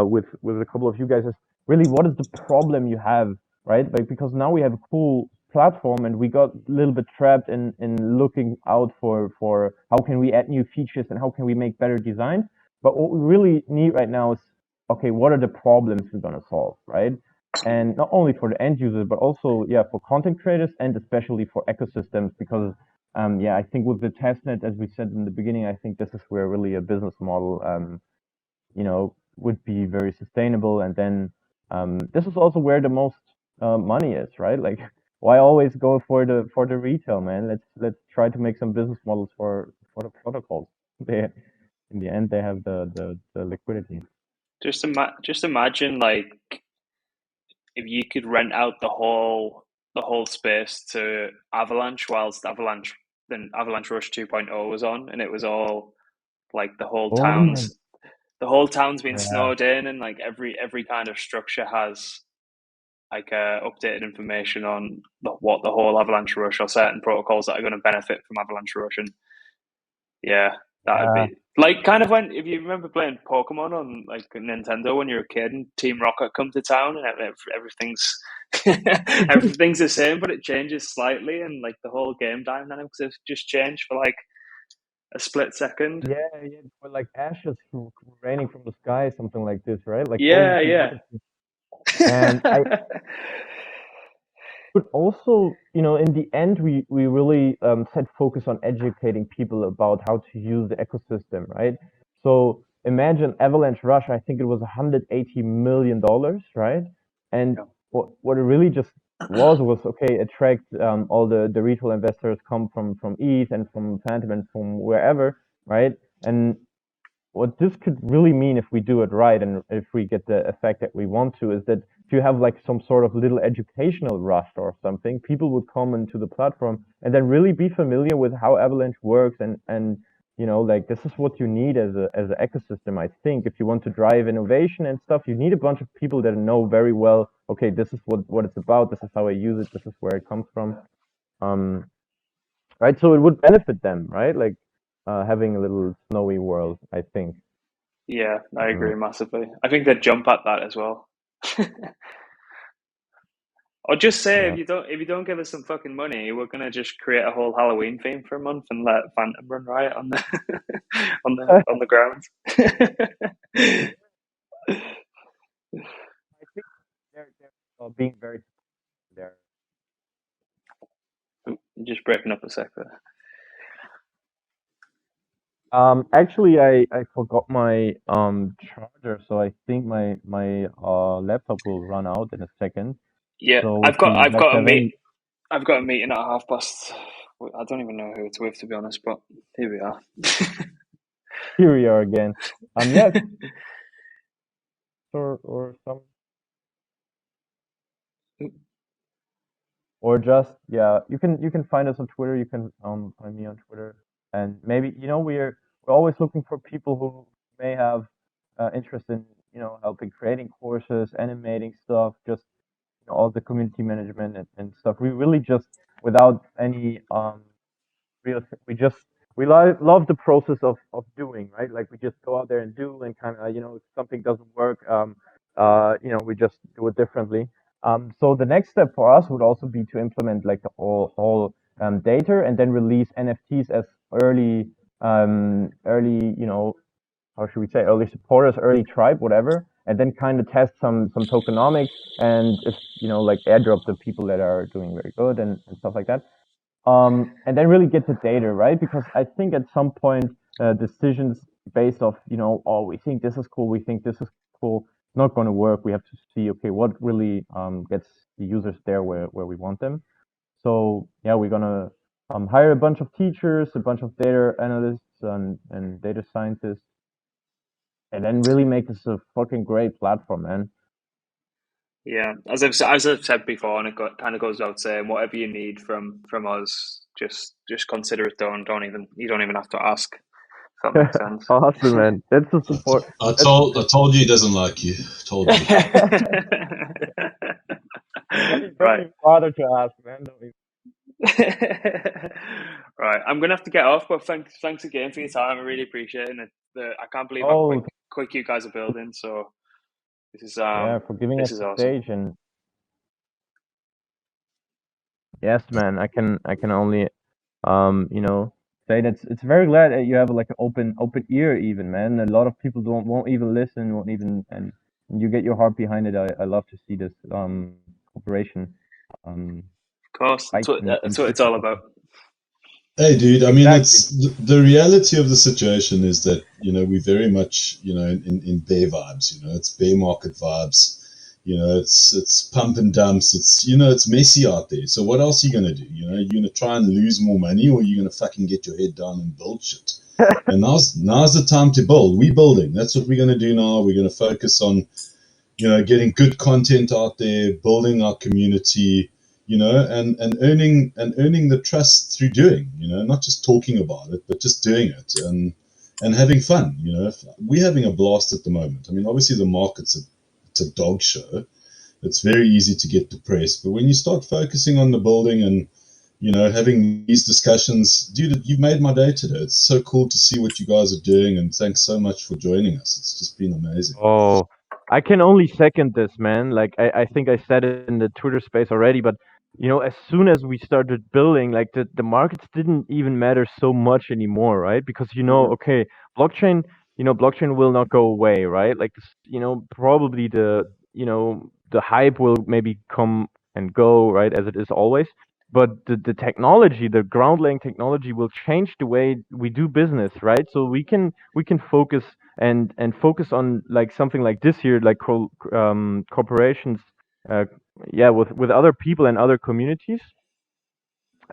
with a couple of you guys, is really what is the problem you have, right? Like, because now we have a cool platform, and we got a little bit trapped in looking out for how can we add new features and how can we make better designs. But what we really need right now is, okay, what are the problems we're going to solve, right? And not only for the end users, but also, yeah, for content creators, and especially for ecosystems, because yeah, I think with the testnet, as we said in the beginning, I think this is where really a business model would be very sustainable. And then this is also where the most money is, right? Like, why always go for the retail, man? Let's try to make some business models for the protocols. They, in the end, they have the liquidity. Just imagine, like, if you could rent out the whole space to Avalanche, whilst Avalanche Rush 2.0 was on, and it was all like Oh my, the whole town's been yeah, snowed in, and like every kind of structure has like updated information on what the whole Avalanche Rush, or certain protocols that are going to benefit from Avalanche Rush. And yeah, that'd yeah, be like, kind of, when, if you remember playing Pokemon on like Nintendo when you were a kid, and Team Rocket come to town, and everything's everything's the same, but it changes slightly, and like the whole game dynamics have just changed for like a split second. yeah, yeah. But like ashes raining from the sky, something like this, right? Like, what Yeah, would you yeah. want it to? And I but also, in the end, we really set focus on educating people about how to use the ecosystem, right? So imagine Avalanche Rush. I think it was $180 million, right? And what it really just was, okay, attract all the retail investors, come from ETH and from Phantom and from wherever, right? And what this could really mean, if we do it right and if we get the effect that we want to, is that if you have like some sort of little educational rush or something, people would come into the platform and then really be familiar with how Avalanche works, and like, this is what you need as an ecosystem. I think if you want to drive innovation and stuff, you need a bunch of people that know very well, okay, this is what it's about, this is how I use it, this is where it comes from. um right, so it would benefit them, right? Like, having a little snowy world, I think. Yeah, I Mm. agree massively. I think they'd jump at that as well. Or just say, Yeah. if you don't give us some fucking money, we're gonna just create a whole Halloween theme for a month and let Phantom run riot on the on the grounds. I think they're being very there. You're just breaking up a sec there. Actually, I forgot my charger, so I think my laptop will run out in a second. Yeah, So I've if got you I've guys got a have any, I've got a meeting at past. I don't even know who it's with, to be honest, but here we are. Here we are again. Yeah, or some, or just, yeah, you can find us on Twitter. You can find me on Twitter, and maybe we're always looking for people who may have interest in helping creating courses, animating stuff, just all the community management and stuff. We really just, without any real, we just love the process of doing, right? Like we just go out there and do, and kind of if something doesn't work, we just do it differently. So the next step for us would also be to implement like the whole data, and then release NFTs as early how should we say, early supporters, early tribe, whatever, and then kind of test some tokenomics, and if like airdrop the people that are doing very good and stuff like that. And then really get the data, right? Because I think at some point, decisions based off, oh, we think this is cool, we think this is cool, not going to work. We have to see, okay, what really gets the users there where we want them. So yeah, we're gonna hire a bunch of teachers, a bunch of data analysts and data scientists, and then really make this a fucking great platform, man. Yeah, as I've said before, and it kind of goes without saying, whatever you need from us, just consider it done. You don't even have to ask. If that makes sense. Awesome, man. That's the support. I told you he doesn't like you. Told you. Don't Right. even bother to ask, man. Right, I'm gonna have to get off, but thanks again for your time. I really appreciate it. I can't believe how Oh, quick you guys are building. So this is yeah, for giving us this is the awesome. stage. And yes, man, I can only say that it's very glad that you have like an open ear, even, man. A lot of people won't even listen, won't even, and you get your heart behind it. I love to see this cooperation. Of course, Fight that's in what it's all crypto. about. Hey, dude. I mean, Exactly. it's the reality of the situation is that we very much in bear vibes. It's bear market vibes. It's pump and dumps. It's messy out there. So what else are you gonna do? You're gonna try and lose more money, or you're gonna fucking get your head down and build shit. And now's the time to build. We're building. That's what we're gonna do now. We're gonna focus on getting good content out there, building our community, and earning the trust through doing, not just talking about it, but just doing it and having fun. We're having a blast at the moment. I mean, obviously the it's a dog show. It's very easy to get depressed, but when you start focusing on the building and having these discussions, dude, you've made my day today. It's so cool to see what you guys are doing, and thanks so much for joining us. It's just been amazing. Oh, I can only second this, man. Like I think I said it in the Twitter space already, but as soon as we started building, like the markets didn't even matter so much anymore, right? Because Hmm. okay, blockchain, blockchain will not go away, right? Like probably the hype will maybe come and go, right, as it is always. But the technology, the ground laying technology will change the way we do business, right? So we can focus and focus on like something like this here, like corporations, uh, yeah, with other people and other communities,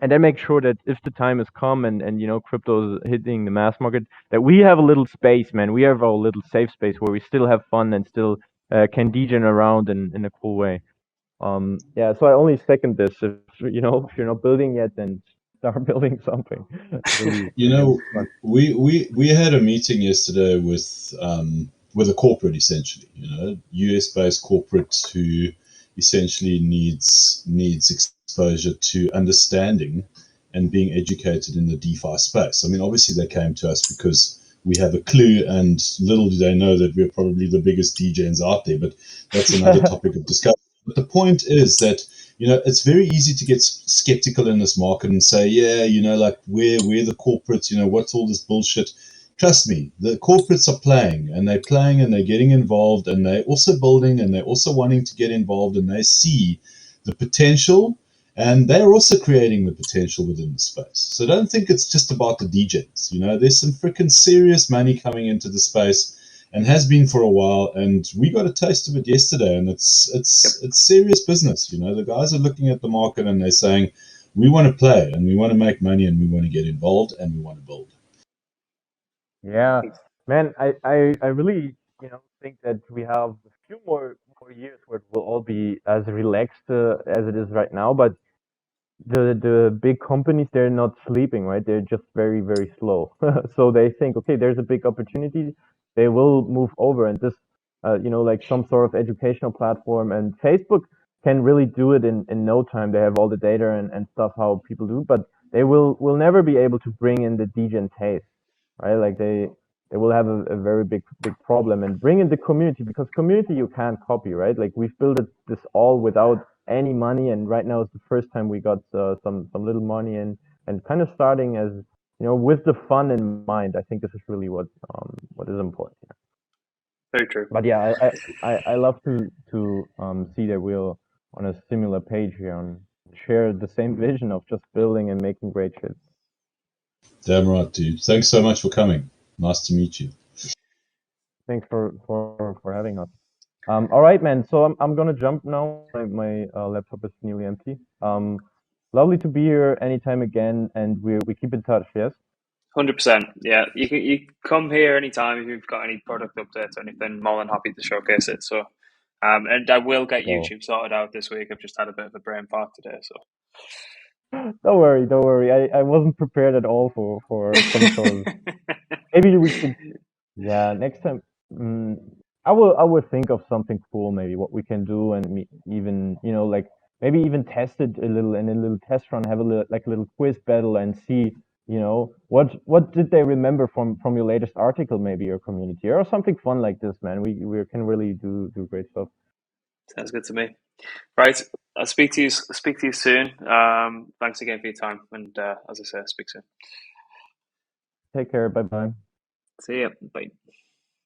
and then make sure that if the time has come and crypto is hitting the mass market, that we have a little space, man. We have our little safe space where we still have fun and still can degen around in a cool way. Yeah, so I only second this. If you're not building yet, then start building something. Really, You really know, fun. we had a meeting yesterday with a corporate, essentially, US based corporate who essentially needs exposure to understanding and being educated in the DeFi space. I mean, obviously they came to us because we have a clue, and little do they know that we're probably the biggest DJs out there. But that's another topic of discussion. But the point is that it's very easy to get skeptical in this market and say, yeah, like we're the corporates, what's all this bullshit? Trust me, the corporates are playing and they're getting involved, and they're also building, and they're also wanting to get involved, and they see the potential, and they're also creating the potential within the space. So don't think it's just about the DJs. There's some freaking serious money coming into the space, and has been for a while. And we got a taste of it yesterday, and it's serious business. You know, the guys are looking at the market and they're saying, we want to play and we want to make money and we want to get involved and we want to build. Yeah, man, I really, think that we have a few more years where it will all be as relaxed as it is right now. But the big companies, they're not sleeping, right? They're just very, very slow. So they think, okay, there's a big opportunity, they will move over, and this, like some sort of educational platform, and Facebook can really do it in no time. They have all the data and stuff how people do, but they will never be able to bring in the degen taste, right? Like they will have a very big problem, and bring in the community, because community you can't copy, right? Like we've built this all without any money, and right now it's the first time we got some little money, and kind of starting as with the fun in mind. I think this is really what is important here. Very true. But yeah, I love to see that we're on a similar page here and share the same vision of just building and making great shit. Damn right, dude. Thanks so much for coming. Nice to meet you. Thanks for having us. All right, man. So I'm gonna jump now. My laptop is nearly empty. Lovely to be here anytime again, and we keep in touch. Yes. 100%. Yeah, you come here anytime if you've got any product updates or anything. More than happy to showcase it. So, and I will get YouTube sorted out this week. I've just had a bit of a brain fart today, so. Don't worry. I wasn't prepared at all for some sort of. Maybe we could. Yeah, next time. I will think of something cool, maybe what we can do, and even like maybe even test it a little in a little test run, have a little quiz battle, and see what did they remember from your latest article, maybe your community, or something fun like this, man. We can really do great stuff. Sounds good to me. Right, I'll speak to you soon. Thanks again for your time, and as I say, speak soon. Take care. Bye bye. See ya. Bye.